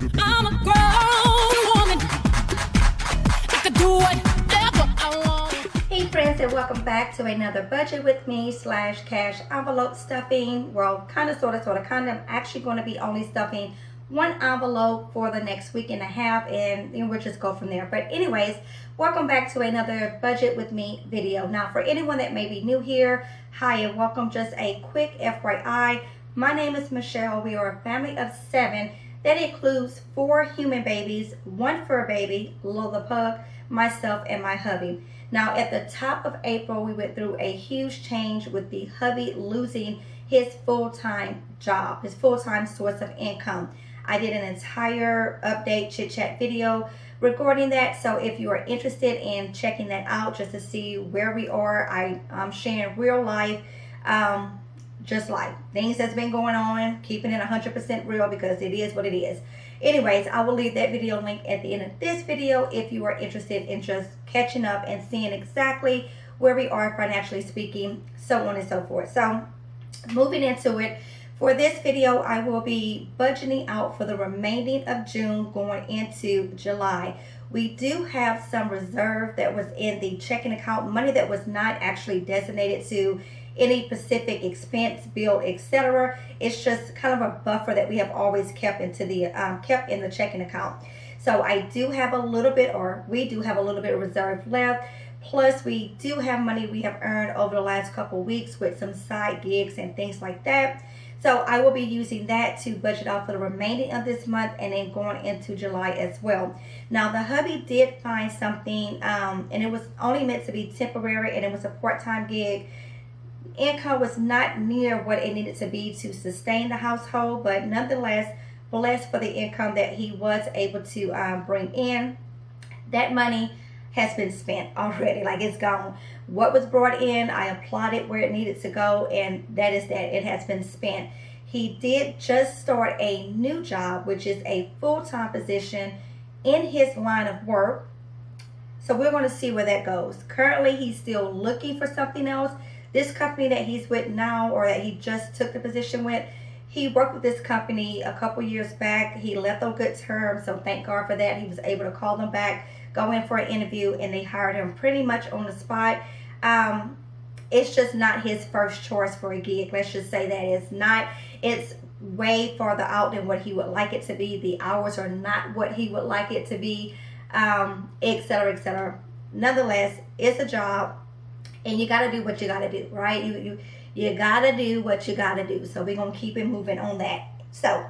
I'm a grown woman. I can do whatever I want. Hey friends, and welcome back to another budget with me / cash envelope stuffing. Well, kind of, sort of. I'm actually going to be only stuffing one envelope for the next week and a half, and then we'll just go from there. But anyways, welcome back to another budget with me video. Now, for anyone that may be new here, hi and welcome. Just a quick FYI, my name is Michelle. We are a family of 7 that includes 4 human babies, 1 fur baby, Lola Pug, myself, and my hubby. Now, at the top of April, we went through a huge change with the hubby losing his full-time job, his full-time source of income. I did an entire update chit-chat video regarding that. So if you are interested in checking that out just to see where we are, I'm sharing real life, just like things that's been going on, keeping it 100% real because it is what it is. Anyways, I will leave that video link at the end of this video if you are interested in just catching up and seeing exactly where we are financially speaking, so on and so forth. So moving into it, for this video, I will be budgeting out for the remaining of June going into July. We do have some reserve that was in the checking account, money that was not actually designated to any specific expense, bill, etc. It's just kind of a buffer that we have always kept into the kept in the checking account. So I do have a little bit, or we do have a little bit of reserve left. Plus, we do have money we have earned over the last couple of weeks with some side gigs and things like that. So I will be using that to budget out for the remaining of this month and then going into July as well. Now, the hubby did find something, and it was only meant to be temporary, and it was a part-time gig. Income was not near what it needed to be to sustain the household, but nonetheless, blessed for the income that he was able to bring in. That money has been spent already, like it's gone. What was brought in, I applied it where it needed to go, and that is that it has been spent. He did just start a new job, which is a full-time position in his line of work. So we're going to see where that goes. Currently, he's still looking for something else. This company that he's with now, or that he just took the position with, he worked with this company a couple years back. He left on good terms, so thank God for that. He was able to call them back, go in for an interview, and they hired him pretty much on the spot. It's just not his first choice for a gig. Let's just say that it's not. It's way farther out than what he would like it to be. The hours are not what he would like it to be, etc., etc. Nonetheless, it's a job, and you got to do what you got to do, right? You got to do what you got to do. So we're going to keep it moving on that. So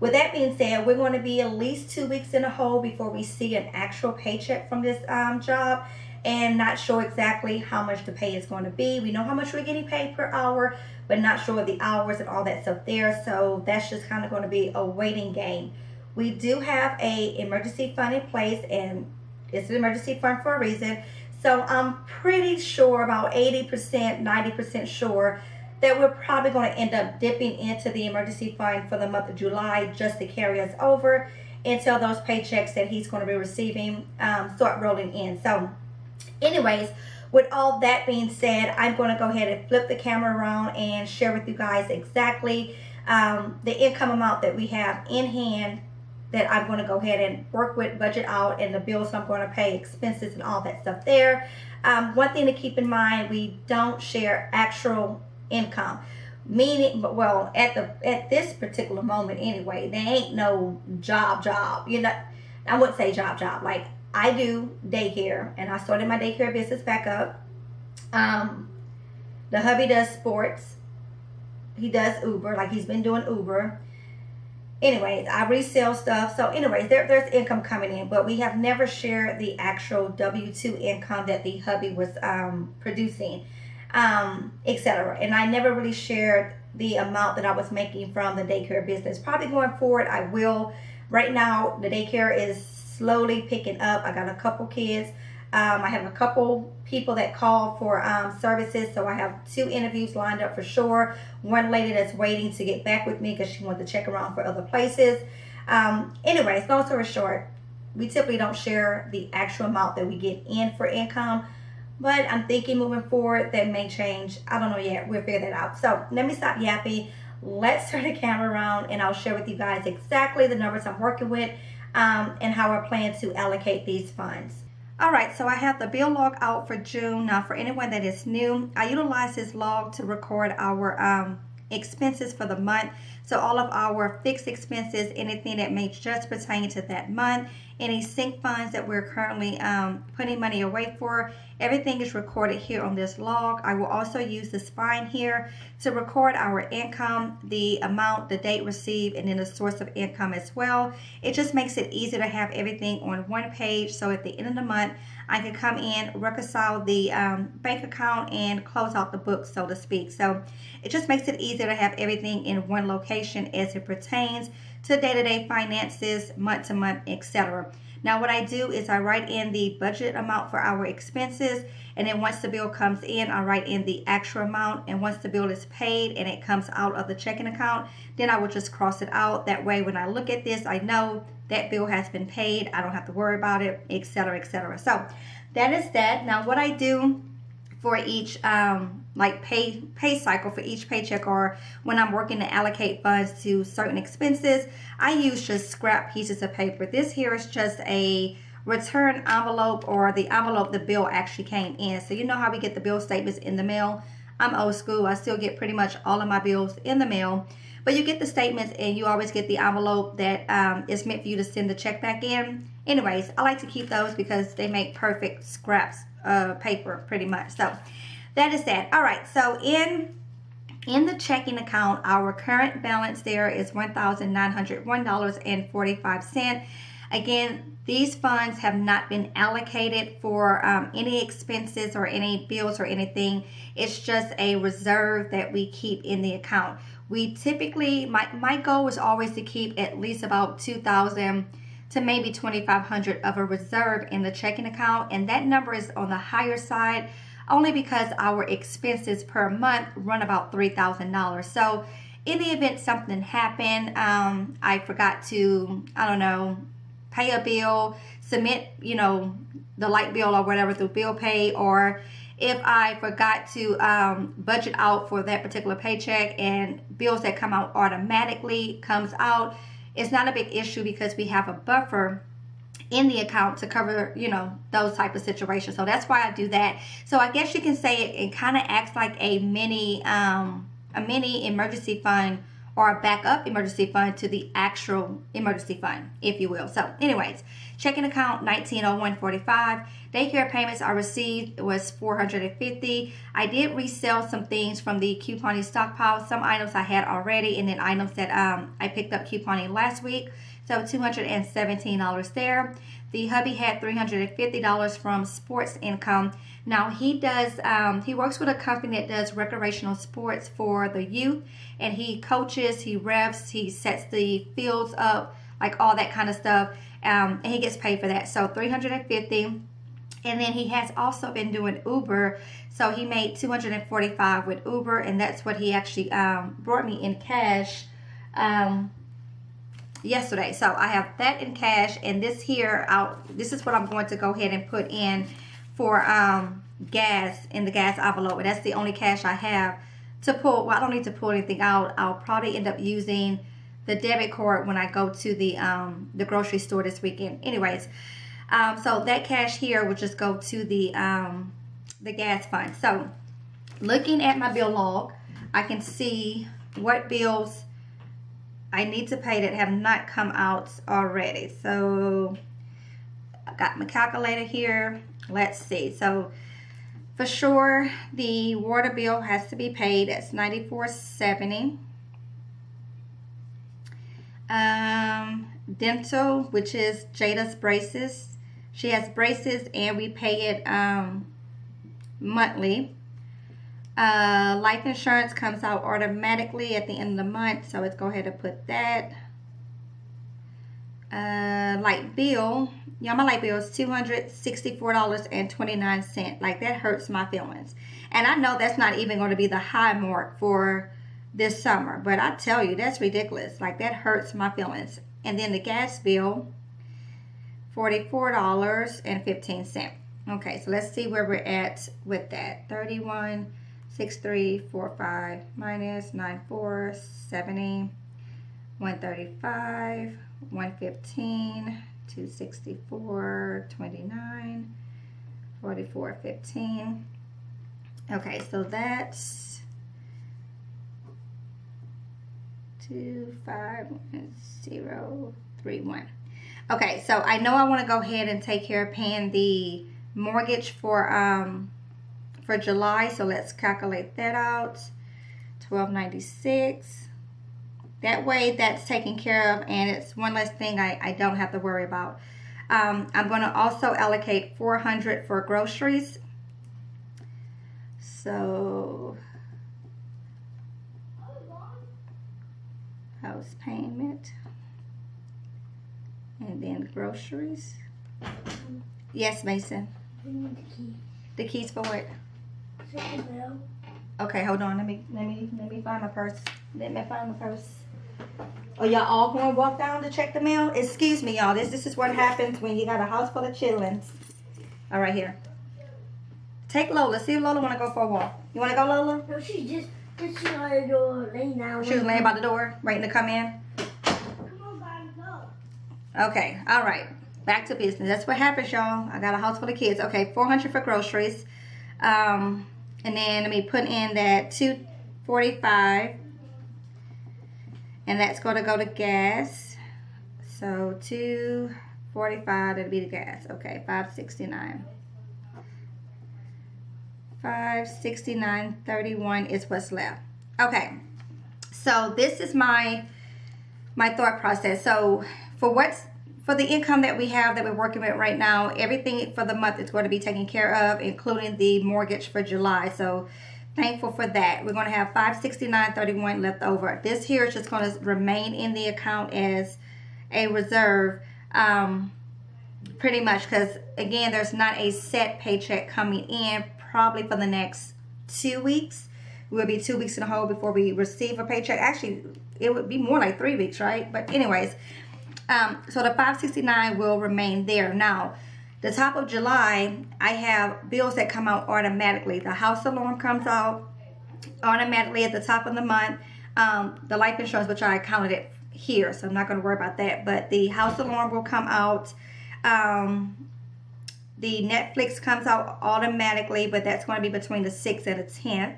with that being said, we're going to be at least 2 weeks in a hole before we see an actual paycheck from this job, and not sure exactly how much the pay is going to be. We know how much we're getting paid per hour, but not sure of the hours and all that stuff there. So that's just kind of going to be a waiting game. We do have a emergency fund in place, and it's an emergency fund for a reason. So I'm pretty sure, about 80%, 90% sure, that we're probably going to end up dipping into the emergency fund for the month of July just to carry us over until those paychecks that he's going to be receiving start rolling in. So anyways, with all that being said, I'm going to go ahead and flip the camera around and share with you guys exactly the income amount that we have in hand that I'm going to go ahead and work with, budget out, and the bills I'm going to pay, expenses, and all that stuff there. One thing to keep in mind, we don't share actual income. Meaning, well, at this particular moment anyway, there ain't no job. You know, I wouldn't say job. Like, I do daycare, and I started my daycare business back up. The hubby does sports. He does Uber, like he's been doing Uber. Anyways, I resell stuff. So anyways, there's income coming in, but we have never shared the actual W-2 income that the hubby was producing, etc. And I never really shared the amount that I was making from the daycare business. Probably going forward, I will. Right now, the daycare is slowly picking up. I got a couple kids. I have a couple people that call for services, so I have 2 interviews lined up for sure. One lady that's waiting to get back with me because she wants to check around for other places. Anyways, long story short, we typically don't share the actual amount that we get in for income, but I'm thinking moving forward that may change. I don't know yet. We'll figure that out. So let me stop yapping. let's turn the camera around and I'll share with you guys exactly the numbers I'm working with and how I plan to allocate these funds. All right, so I have the bill log out for June. Now, for anyone that is new, I utilize this log to record our expenses for the month. So all of our fixed expenses, anything that may just pertain to that month, any sync funds that we're currently putting money away for, everything is recorded here on this log. I will also use the spine here to record our income, the amount, the date received, and then the source of income as well. It just makes it easier to have everything on one page, so at the end of the month I can come in, reconcile the bank account, and close out the book, so to speak. So it just makes it easier to have everything in one location as it pertains to day-to-day finances, month-to-month, etc. Now what I do is I write in the budget amount for our expenses, and then once the bill comes in, I write in the actual amount, and once the bill is paid and it comes out of the checking account, then I will just cross it out. That way when I look at this, I know that bill has been paid. I don't have to worry about it, etc., etc. So that is that. Now what I do for each like pay cycle, for each paycheck, or when I'm working to allocate funds to certain expenses, I use just scrap pieces of paper. This here is just a return envelope, or the envelope the bill actually came in. So you know how we get the bill statements in the mail? I'm old school. I still get pretty much all of my bills in the mail. But you get the statements, and you always get the envelope that is meant for you to send the check back in. Anyways, I like to keep those because they make perfect scraps of paper pretty much. So that is that. All right, so in the checking account, our current balance there is $1,901.45. Again, these funds have not been allocated for any expenses or any bills or anything. It's just a reserve that we keep in the account. We typically, my goal is always to keep at least about $2,000 to maybe $2,500 of a reserve in the checking account, and that number is on the higher side only because our expenses per month run about $3,000. So in the event something happened, I forgot to, I don't know, pay a bill, submit, the light bill or whatever through bill pay, or if I forgot to budget out for that particular paycheck and bills that come out automatically comes out, it's not a big issue because we have a buffer in the account to cover, those type of situations. So that's why I do that. So I guess you can say it kind of acts like a mini emergency fund, or a backup emergency fund to the actual emergency fund, if you will. So anyways, checking account $1,901.45. Daycare payments I received was $450. I did resell some things from the couponing stockpile. Some items I had already, and then items that I picked up couponing last week. So $217 there. The hubby had $350 from sports income. Now he does, he works with a company that does recreational sports for the youth, and he coaches, he refs, he sets the fields up, like all that kind of stuff, and he gets paid for that. So $350. And then he has also been doing Uber, so he made $245 with Uber, and that's what he actually brought me in cash yesterday. So I have that in cash, and this here this is what I'm going to go ahead and put in for gas in the gas envelope. And that's the only cash I have to pull. Well, I don't need to pull anything out. I'll probably end up using the debit card when I go to the grocery store this weekend. Anyways, so that cash here will just go to the gas fund. So looking at my bill log, I can see what bills I need to pay that have not come out already. So I got my calculator here. Let's see. So for sure, the water bill has to be paid. That's $94.70. Dental, which is Jada's braces. She has braces, and we pay it monthly. Life insurance comes out automatically at the end of the month, so let's go ahead and put that. Light bill, my light bill is $264.29. Like, that hurts my feelings, and I know that's not even going to be the high mark for this summer, but I tell you, that's ridiculous. Like, that hurts my feelings. And then the gas bill, $44.15. Okay, so let's see where we're at with that. 31. 6345 minus 9470, 135, 115, 264, 29, 44, 15. Okay, so that's 251031. Okay, so I know I want to go ahead and take care of paying the mortgage for July, so let's calculate that out. $12.96. That way that's taken care of, and it's one less thing I don't have to worry about. I'm going to also allocate $400 for groceries. So house payment and then groceries. Yes, Mason. The keys for what? Okay, hold on. Let me find my purse. Let me find my purse. Oh, y'all all going to walk down to check the mail? Excuse me, y'all. This is what happens when you got a house full of chillins. All right, here. Take Lola. See if Lola want to go for a walk. You want to go, Lola? No, she's just on the door laying down. She was laying by the door, waiting to come in? Come on, Bobby, go. Okay, all right. Back to business. That's what happens, y'all. I got a house full of kids. Okay, $400 for groceries. And then let me put in that $245. And that's going to go to gas. So $245, that'll be the gas. Okay, $569. $569.31 is what's left. Okay, so this is my thought process. So for the income that we have that we're working with right now, everything for the month is going to be taken care of, including the mortgage for July. So thankful for that. We're going to have $569.31 left over. This here is just going to remain in the account as a reserve, pretty much, because again, there's not a set paycheck coming in probably for the next 2 weeks. We'll be 2 weeks in a hole before we receive a paycheck. Actually, it would be more like 3 weeks, right? But anyways, so the $569 will remain there. Now, the top of July, I have bills that come out automatically. The house alarm comes out automatically at the top of the month. The life insurance, which I accounted it here, so I'm not going to worry about that. But the house alarm will come out. The Netflix comes out automatically, but that's going to be between the 6th and the 10th.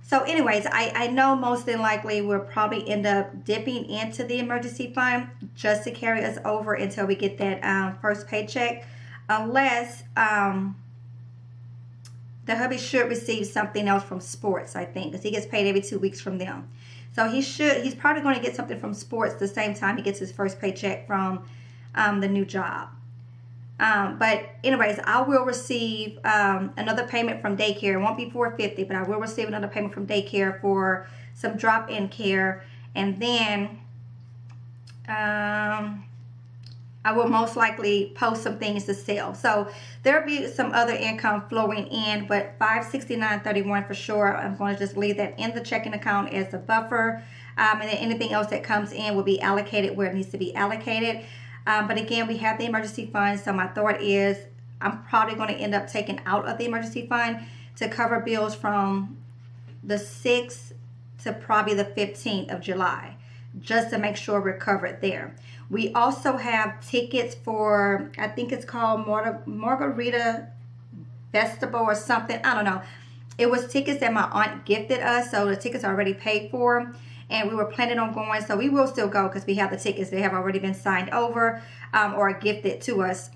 So anyways, I know most than likely we'll probably end up dipping into the emergency fund just to carry us over until we get that first paycheck. Unless the hubby should receive something else from sports, I think, because he gets paid every 2 weeks from them. So he's probably going to get something from sports the same time he gets his first paycheck from the new job. But anyways, I will receive another payment from daycare. It won't be $450, but I will receive another payment from daycare for some drop-in care. And then I will most likely post some things to sell. So there'll be some other income flowing in, but $569.31 for sure. I'm going to just leave that in the checking account as a buffer. And then anything else that comes in will be allocated where it needs to be allocated. But again, we have the emergency fund, so my thought is I'm probably going to end up taking out of the emergency fund to cover bills from the 6th to probably the 15th of July, just to make sure we're covered there. We also have tickets for, I think it's called Margarita Festival or something. I don't know. It was tickets that my aunt gifted us, so the tickets are already paid for. And we were planning on going, so we will still go because we have the tickets. They have already been signed over or gifted to us.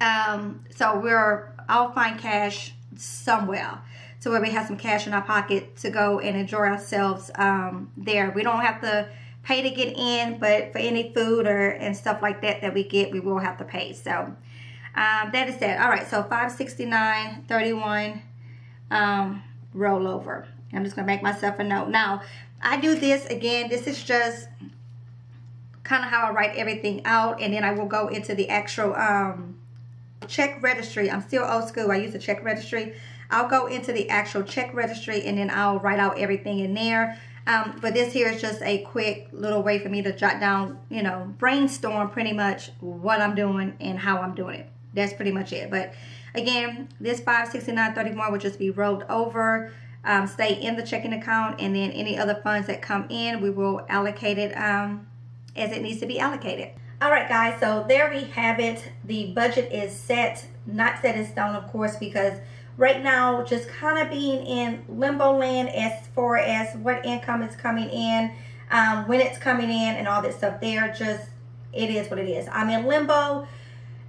So I'll find cash somewhere to where we have some cash in our pocket to go and enjoy ourselves there. We don't have to pay to get in, but for any food and stuff like that we get, we will have to pay. So that is that. All right, so $569.31 rollover. I'm just going to make myself a note. Now, I do this, again, this is just kind of how I write everything out, and then I will go into the actual check registry. I'm still old school. I use a check registry. I'll go into the actual check registry, and then I'll write out everything in there. But this here is just a quick little way for me to jot down, brainstorm pretty much what I'm doing and how I'm doing it. That's pretty much it. But again, this $569.31 will just be rolled over. stay in the checking account, and then any other funds that come in, we will allocate it as it needs to be allocated. All right, guys, so there we have it. The budget is set, not set in stone, of course, because right now, just kind of being in limbo land as far as what income is coming in, when it's coming in, and all that stuff. It is what it is. I'm in limbo,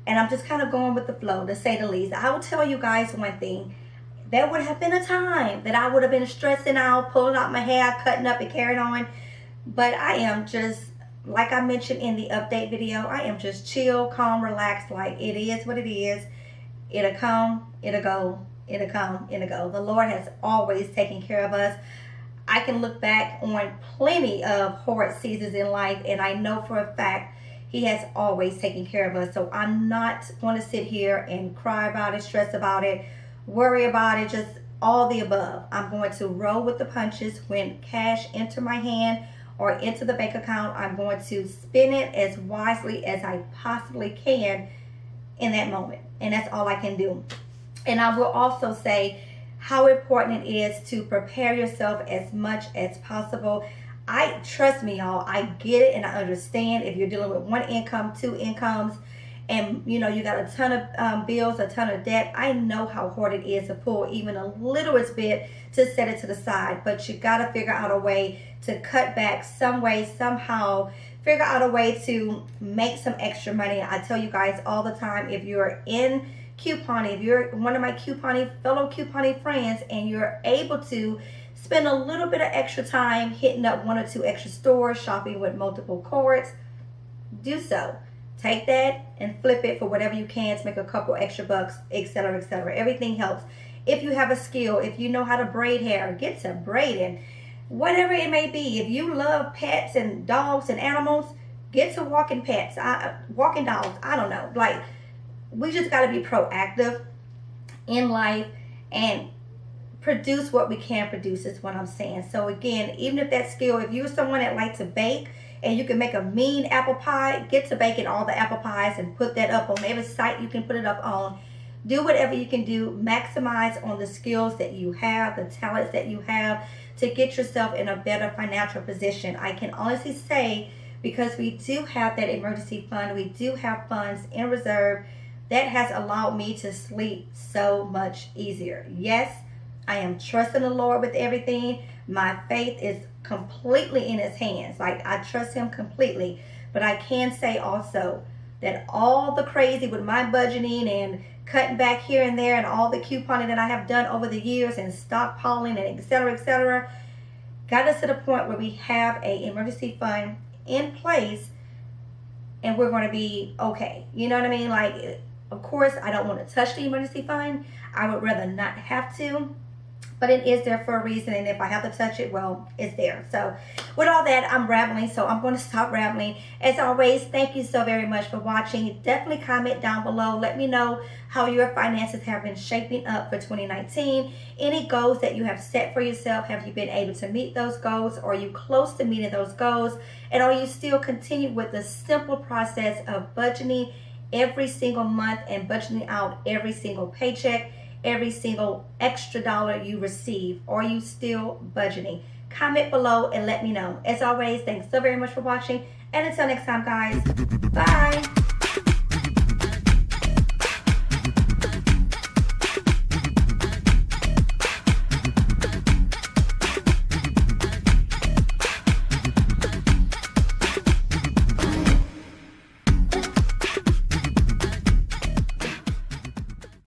and I'm just kind of going with the flow, to say the least. I will tell you guys one thing. There would have been a time that I would have been stressing out, pulling out my hair, cutting up, and carrying on. But I am just, like I mentioned in the update video, I am just chill, calm, relaxed. Like, it is what it is. It'll come, it'll go. It'll come, it'll go. The Lord has always taken care of us. I can look back on plenty of hard seasons in life, and I know for a fact He has always taken care of us. So I'm not going to sit here and cry about it, stress about it, worry about it, just all the above. I'm going to roll with the punches. When cash enter my hand or into the bank account, I'm going to spend it as wisely as I possibly can in that moment. And that's all I can do. And I will also say how important it is to prepare yourself as much as possible. Trust me, y'all, I get it and I understand if you're dealing with one income, two incomes, and you got a ton of bills, a ton of debt. I know how hard it is to pull even a littlest bit to set it to the side, but you got to figure out a way to cut back some way, somehow. Figure out a way to make some extra money. I tell you guys all the time, if you're in couponing, if you're one of my fellow couponing friends, and you're able to spend a little bit of extra time hitting up one or two extra stores, shopping with multiple cards, do so. Take that and flip it for whatever you can to make a couple extra bucks, etc., etc. Everything helps. If you have a skill, if you know how to braid hair, get to braiding. Whatever it may be. If you love pets and dogs and animals, get to walking pets, walking dogs. I don't know. Like, we just got to be proactive in life and produce what we can produce, is what I'm saying. So again, even if that skill, if you're someone that likes to bake and you can make a mean apple pie, get to baking all the apple pies and put that up on every site you can put it up on. Do whatever you can do. Maximize on the skills that you have, the talents that you have, to get yourself in a better financial position. I can honestly say, because we do have that emergency fund, we do have funds in reserve, that has allowed me to sleep so much easier. Yes, I am trusting the Lord with everything. My faith is completely in His hands. Like, I trust Him completely. But I can say also that all the crazy with my budgeting and cutting back here and there and all the couponing that I have done over the years and stockpiling and etc., got us to the point where we have an emergency fund in place and we're going to be okay. You know what I mean? Like, of course, I don't want to touch the emergency fund. I would rather not have to. But it is there for a reason, and if I have to touch it, well, it's there. So with all that, I'm rambling, so I'm going to stop rambling. As always, thank you so very much for watching. Definitely comment down below. Let me know how your finances have been shaping up for 2019. Any goals that you have set for yourself, have you been able to meet those goals? Are you close to meeting those goals? And are you still continuing with the simple process of budgeting every single month and budgeting out every single paycheck? Every single extra dollar you receive? Are you still budgeting? Comment below and let me know. As always, thanks so very much for watching, and until next time, guys, bye.